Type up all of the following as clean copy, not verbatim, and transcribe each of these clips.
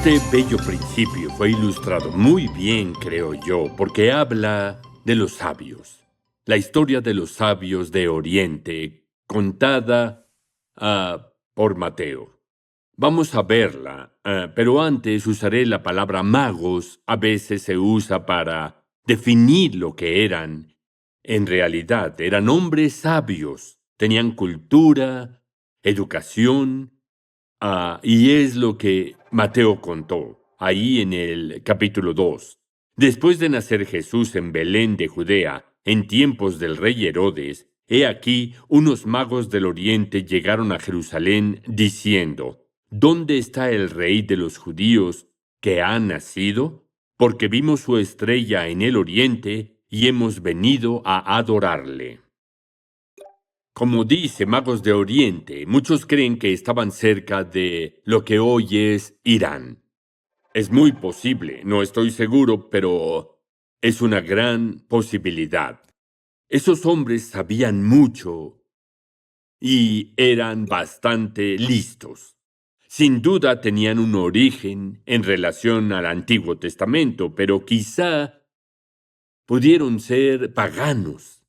Este bello principio fue ilustrado muy bien, creo yo, porque habla de los sabios. La historia de los sabios de Oriente, contada por Mateo. Vamos a verla, pero antes usaré la palabra magos. A veces se usa para definir lo que eran. En realidad, eran hombres sabios, tenían cultura, educación. Y es lo que Mateo contó, ahí en el capítulo 2. Después de nacer Jesús en Belén de Judea, en tiempos del rey Herodes, he aquí unos magos del oriente llegaron a Jerusalén diciendo: ¿Dónde está el rey de los judíos que ha nacido? Porque vimos su estrella en el oriente y hemos venido a adorarle. Como dice Magos de Oriente, muchos creen que estaban cerca de lo que hoy es Irán. Es muy posible, no estoy seguro, pero es una gran posibilidad. Esos hombres sabían mucho y eran bastante listos. Sin duda tenían un origen en relación al Antiguo Testamento, pero quizá pudieron ser paganos.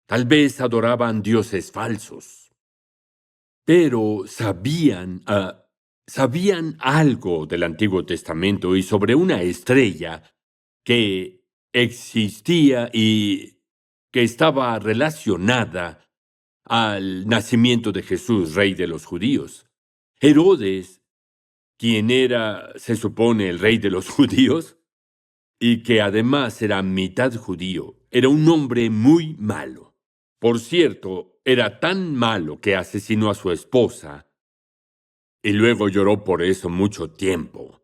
Tal vez adoraban dioses falsos. Pero sabían algo del Antiguo Testamento y sobre una estrella que existía y que estaba relacionada al nacimiento de Jesús, rey de los judíos. Herodes, quien era, se supone, el rey de los judíos, y que además era mitad judío, era un hombre muy malo. Por cierto, era tan malo que asesinó a su esposa y luego lloró por eso mucho tiempo.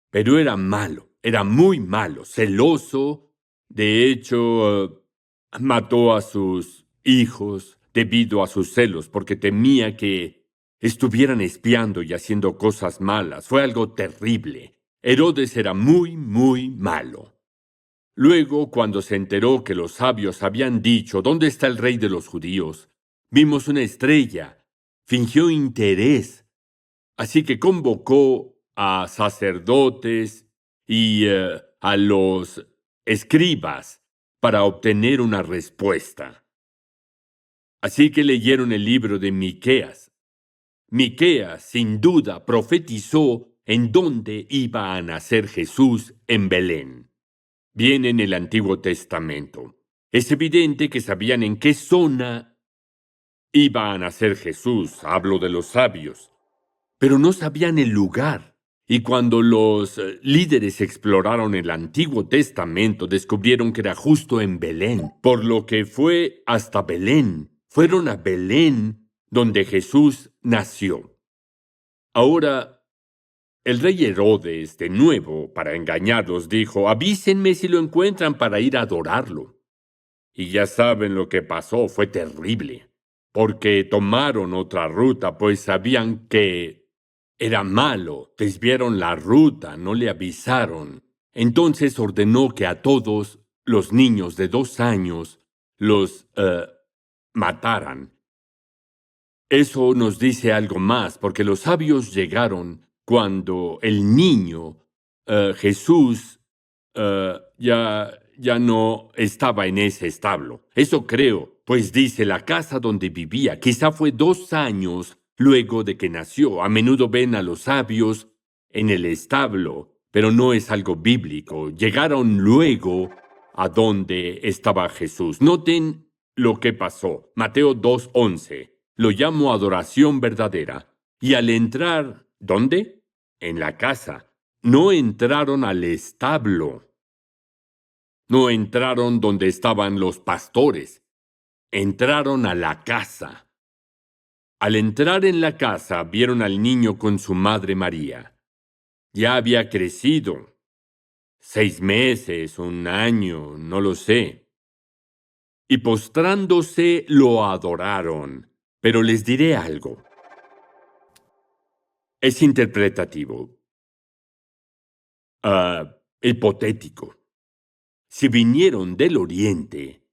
Pero era malo, era muy malo, celoso. De hecho, mató a sus hijos debido a sus celos, porque temía que estuvieran espiando y haciendo cosas malas. Fue algo terrible. Herodes era muy, muy malo. Luego, cuando se enteró que los sabios habían dicho: ¿Dónde está el rey de los judíos?, vimos una estrella. Fingió interés. Así que convocó a sacerdotes y a los escribas para obtener una respuesta. Así que leyeron el libro de Miqueas. Miqueas, sin duda, profetizó en dónde iba a nacer Jesús en Belén. Viene en el Antiguo Testamento. Es evidente que sabían en qué zona iba a nacer Jesús. Hablo de los sabios. Pero no sabían el lugar. Y cuando los líderes exploraron el Antiguo Testamento, descubrieron que era justo en Belén, por lo que fue hasta Belén. Fueron a Belén, donde Jesús nació. Ahora, el rey Herodes, de nuevo, para engañarlos, dijo: avísenme si lo encuentran para ir a adorarlo. Y ya saben lo que pasó, fue terrible, porque tomaron otra ruta, pues sabían que era malo, desviaron la ruta, no le avisaron. Entonces ordenó que a todos los niños de 2 años los mataran. Eso nos dice algo más, porque los sabios llegaron cuando el niño, Jesús, ya no estaba en ese establo. Eso creo, pues dice la casa donde vivía. Quizá fue 2 años luego de que nació. A menudo ven a los sabios en el establo, pero no es algo bíblico. Llegaron luego a donde estaba Jesús. Noten lo que pasó. Mateo 2:11. Lo llamo adoración verdadera. Y al entrar, ¿dónde? En la casa. No entraron al establo. No entraron donde estaban los pastores. Entraron a la casa. Al entrar en la casa, vieron al niño con su madre María. Ya había crecido. 6 meses, 1 año, no lo sé. Y postrándose lo adoraron. Pero les diré algo. Es interpretativo. Hipotético. Si vinieron del Oriente,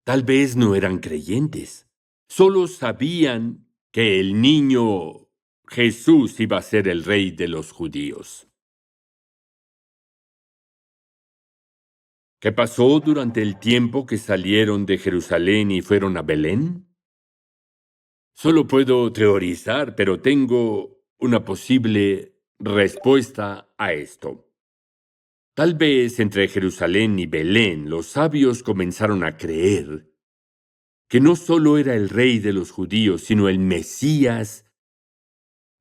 tal vez no eran creyentes. Solo sabían que el niño Jesús iba a ser el rey de los judíos. ¿Qué pasó durante el tiempo que salieron de Jerusalén y fueron a Belén? Solo puedo teorizar, pero tengo una posible respuesta a esto. Tal vez entre Jerusalén y Belén los sabios comenzaron a creer que no solo era el rey de los judíos, sino el Mesías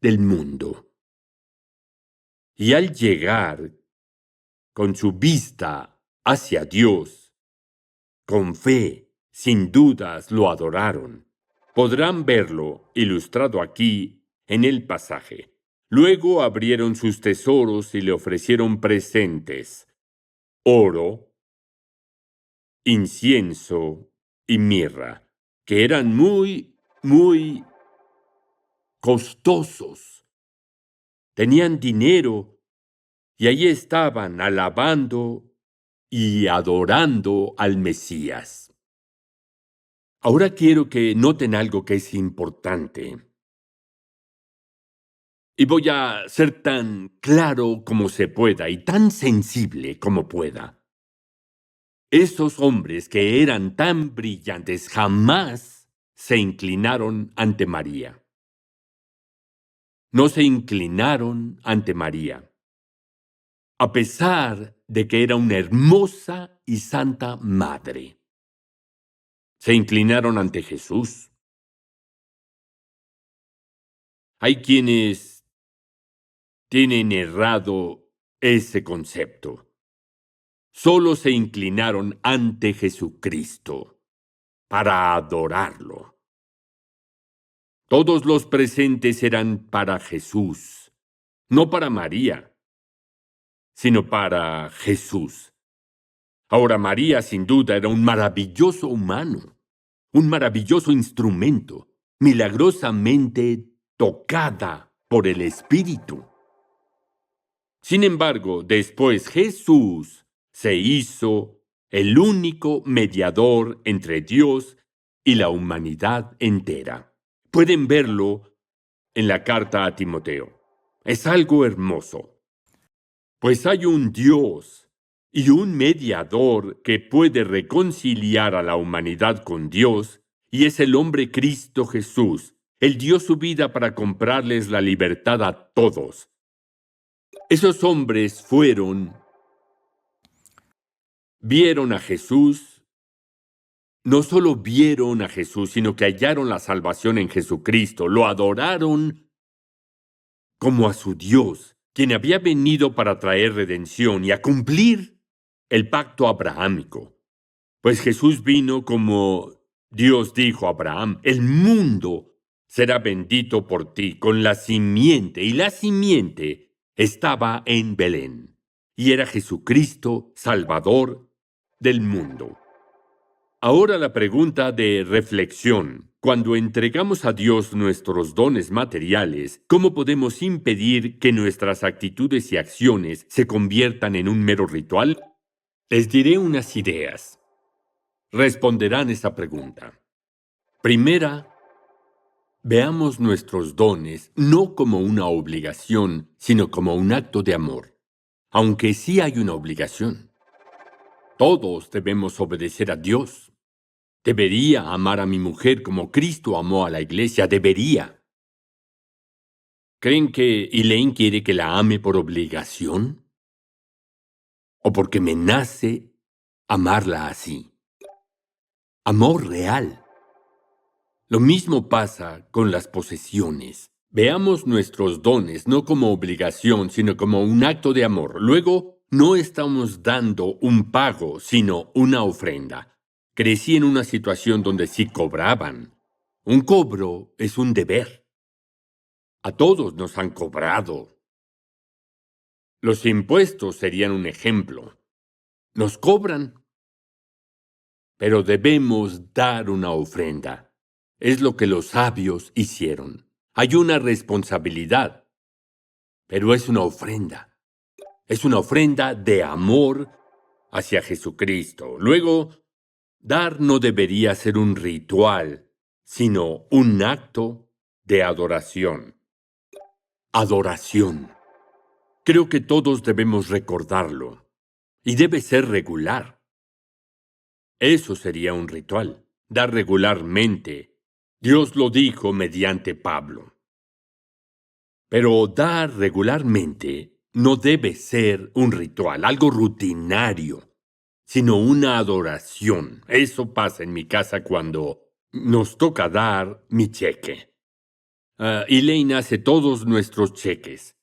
del mundo. Y al llegar con su vista hacia Dios, con fe, sin dudas lo adoraron. Podrán verlo ilustrado aquí en el pasaje. Luego abrieron sus tesoros y le ofrecieron presentes: oro, incienso y mirra, que eran muy costosos. Tenían dinero y allí estaban alabando y adorando al Mesías. Ahora quiero que noten algo que es importante. Y voy a ser tan claro como se pueda y tan sensible como pueda. Esos hombres que eran tan brillantes jamás se inclinaron ante María. No se inclinaron ante María, a pesar de que era una hermosa y santa madre. Se inclinaron ante Jesús. Hay quienes tienen errado ese concepto. Solo se inclinaron ante Jesucristo para adorarlo. Todos los presentes eran para Jesús, no para María, sino para Jesús. Ahora, María sin duda era un maravilloso humano, un maravilloso instrumento, milagrosamente tocada por el Espíritu. Sin embargo, después Jesús se hizo el único mediador entre Dios y la humanidad entera. Pueden verlo en la carta a Timoteo. Es algo hermoso. Pues hay un Dios y un mediador que puede reconciliar a la humanidad con Dios, y es el hombre Cristo Jesús. Él dio su vida para comprarles la libertad a todos. Esos hombres vieron a Jesús, no solo vieron a Jesús, sino que hallaron la salvación en Jesucristo, lo adoraron como a su Dios, quien había venido para traer redención y a cumplir el pacto abrahámico. Pues Jesús vino como Dios dijo a Abraham: el mundo será bendito por ti con la simiente, y la simiente estaba en Belén, y era Jesucristo, Salvador del mundo. Ahora la pregunta de reflexión: cuando entregamos a Dios nuestros dones materiales, ¿cómo podemos impedir que nuestras actitudes y acciones se conviertan en un mero ritual? Les diré unas ideas. Responderán esa pregunta. Primera, veamos nuestros dones no como una obligación, sino como un acto de amor. Aunque sí hay una obligación. Todos debemos obedecer a Dios. Debería amar a mi mujer como Cristo amó a la iglesia. Debería. ¿Creen que Elaine quiere que la ame por obligación? ¿O porque me nace amarla así? Amor real. Lo mismo pasa con las posesiones. Veamos nuestros dones no como obligación, sino como un acto de amor. Luego, no estamos dando un pago, sino una ofrenda. Crecí en una situación donde sí cobraban. Un cobro es un deber. A todos nos han cobrado. Los impuestos serían un ejemplo. Nos cobran. Pero debemos dar una ofrenda. Es lo que los sabios hicieron. Hay una responsabilidad, pero es una ofrenda. Es una ofrenda de amor hacia Jesucristo. Luego, dar no debería ser un ritual, sino un acto de adoración. adoración. Creo que todos debemos recordarlo, y debe ser regular. Eso sería un ritual, dar regularmente. Dios lo dijo mediante Pablo. Pero dar regularmente no debe ser un ritual, algo rutinario, sino una adoración. Eso pasa en mi casa cuando nos toca dar mi cheque. Elaine hace todos nuestros cheques.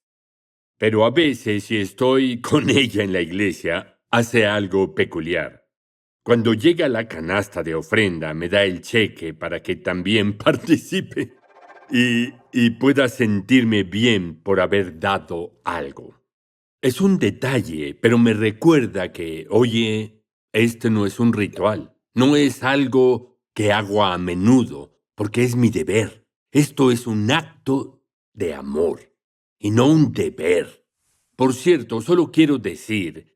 Pero a veces, si estoy con ella en la iglesia, hace algo peculiar. Cuando llega la canasta de ofrenda, me da el cheque para que también participe y pueda sentirme bien por haber dado algo. Es un detalle, pero me recuerda que, oye, este no es un ritual, no es algo que hago a menudo, porque es mi deber. Esto es un acto de amor y no un deber. Por cierto, solo quiero decir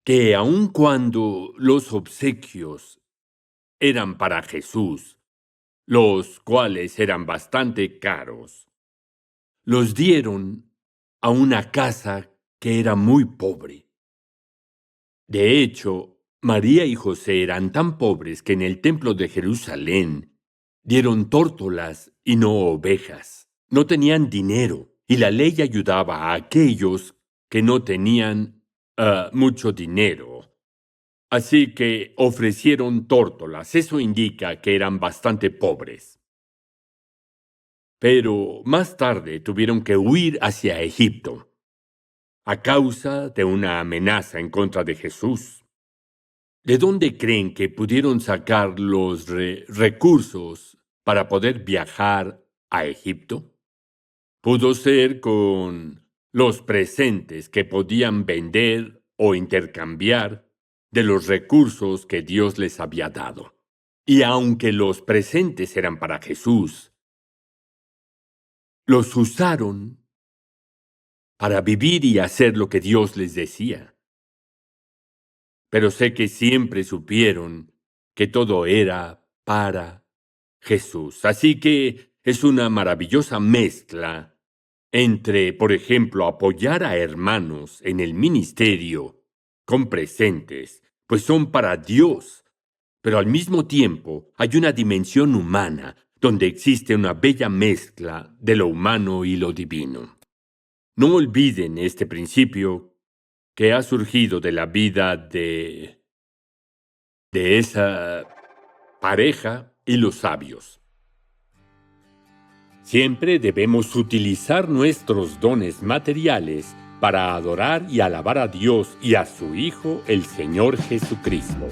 que aun cuando los obsequios eran para Jesús, los cuales eran bastante caros, los dieron a una casa que era muy pobre. De hecho, María y José eran tan pobres que en el templo de Jerusalén dieron tórtolas y no ovejas. No tenían dinero, y la ley ayudaba a aquellos que no tenían mucho dinero. Así que ofrecieron tórtolas. Eso indica que eran bastante pobres. Pero más tarde tuvieron que huir hacia Egipto a causa de una amenaza en contra de Jesús. ¿De dónde creen que pudieron sacar los recursos para poder viajar a Egipto? Pudo ser con los presentes que podían vender o intercambiar de los recursos que Dios les había dado. Y aunque los presentes eran para Jesús, los usaron para vivir y hacer lo que Dios les decía. Pero sé que siempre supieron que todo era para Jesús. Así que es una maravillosa mezcla entre, por ejemplo, apoyar a hermanos en el ministerio con presentes, pues son para Dios. Pero al mismo tiempo hay una dimensión humana donde existe una bella mezcla de lo humano y lo divino. No olviden este principio que ha surgido de la vida de esa pareja y los sabios. Siempre debemos utilizar nuestros dones materiales para adorar y alabar a Dios y a su Hijo, el Señor Jesucristo.